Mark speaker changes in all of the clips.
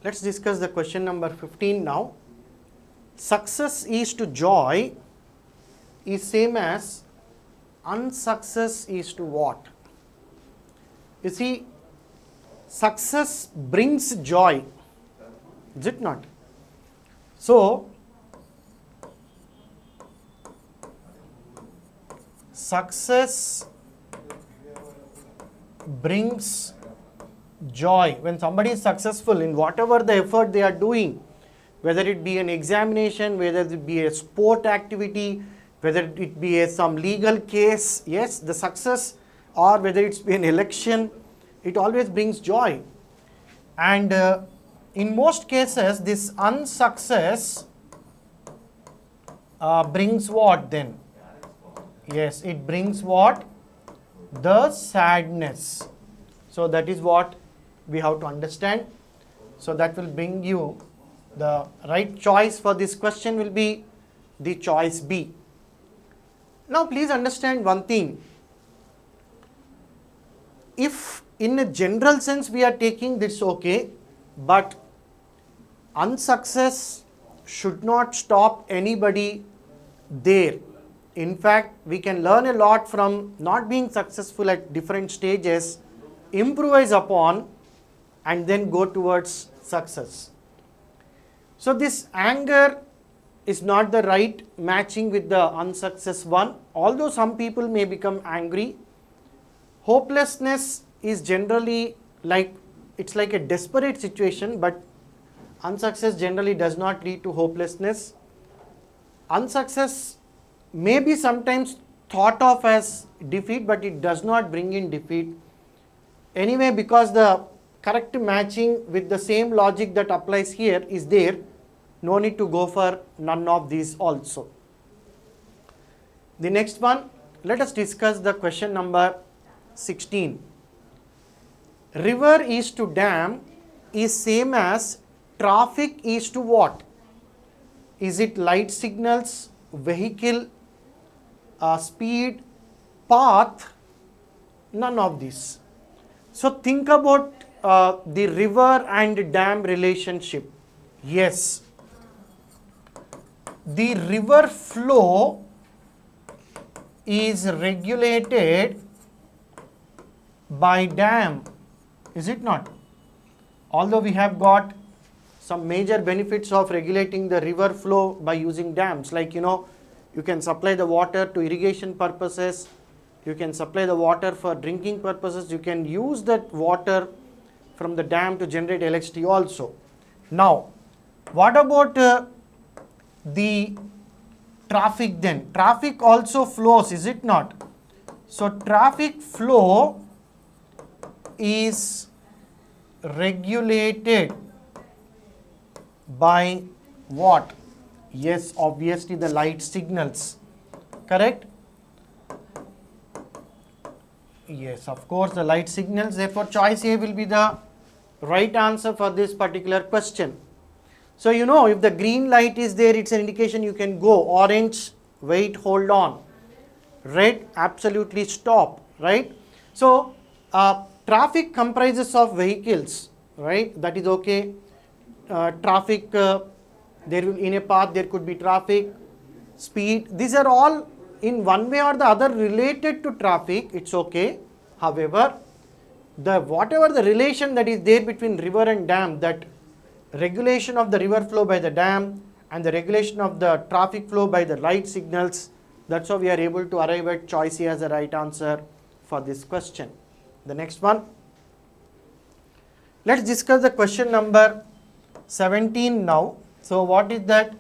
Speaker 1: Let's discuss the question number 15 now. Success is to joy is same as unsuccess is to what? You see, success brings joy, is it not? So, success brings joy. When somebody is successful in whatever the effort they are doing, whether it be an examination, whether it be a sport activity, whether it be some legal case, yes, the success, or whether it's be an election, it always brings joy. And in most cases, this unsuccess brings what then? Yes, it brings what? The sadness. So that is what we have to understand. So that will bring you the right choice for this question will be the choice B. Now please understand one thing. If in a general sense we are taking this okay, but unsuccess should not stop anybody there. In fact, we can learn a lot from not being successful at different stages, improvise upon, and then go towards success. So this anger is not the right matching with the unsuccess one, although some people may become angry. Hopelessness is generally like, it's like a desperate situation, but unsuccess generally does not lead to hopelessness. Unsuccess may be sometimes thought of as defeat, but it does not bring in defeat. Anyway, because the correct matching with the same logic that applies here is there, no need to go for none of these also. The next one, let us discuss the question number 16. River is to dam is same as traffic is to what? Is it light signals, vehicle, speed, path? None of this. So think about the river and dam relationship. Yes, the river flow is regulated by dam, is it not? Although we have got some major benefits of regulating the river flow by using dams, like you can supply the water to irrigation purposes, you can supply the water for drinking purposes, you can use that water from the dam to generate electricity also. Now, what about the traffic then? Traffic also flows, is it not? So traffic flow is regulated by what? Yes, obviously the light signals, correct? Yes, of course the light signals, therefore choice A will be the right answer for this particular question. So if the green light is there, it's an indication you can go. Orange, wait, hold on. Red, absolutely stop, right? So traffic comprises of vehicles, right? That is okay. Traffic, there will in a path there could be traffic, speed. These are all in one way or the other related to traffic. It's okay. However, whatever the relation that is there between river and dam, that regulation of the river flow by the dam and the regulation of the traffic flow by the light signals, that's how we are able to arrive at choice A as the right answer for this question. The next one. Let's discuss the question number 17 now. So what is that?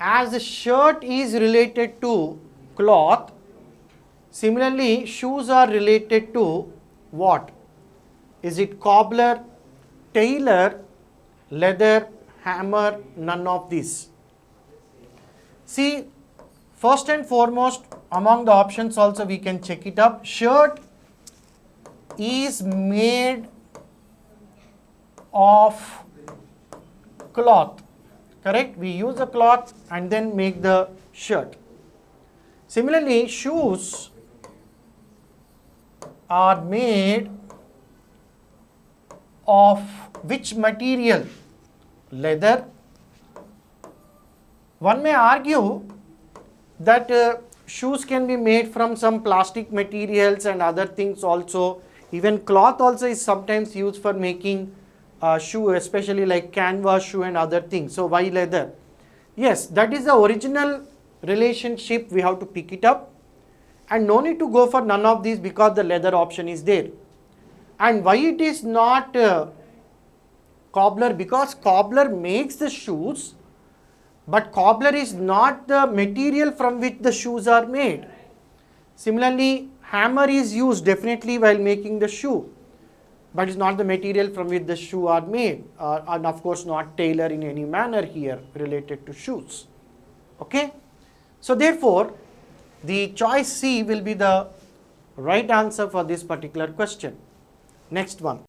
Speaker 1: As a shirt is related to cloth, similarly shoes are related to what? Is it cobbler, tailor, leather, hammer? None of these. See, first and foremost among the options also we can check it up. Shirt is made of cloth, correct? We use the cloth and then make the shirt. Similarly, shoes are made of which material? Leather. One may argue that shoes can be made from some plastic materials and other things also. Even cloth also is sometimes used for making shoe, especially like canvas shoe and other things. So why leather? Yes, that is the original relationship. We have to pick it up, and no need to go for none of these because the leather option is there. And why it is not cobbler? Because cobbler makes the shoes, but cobbler is not the material from which the shoes are made. Similarly, hammer is used definitely while making the shoe, but it's not the material from which the shoe are made, and of course not tailor in any manner here related to shoes. Okay, so therefore the choice C will be the right answer for this particular question. Next one.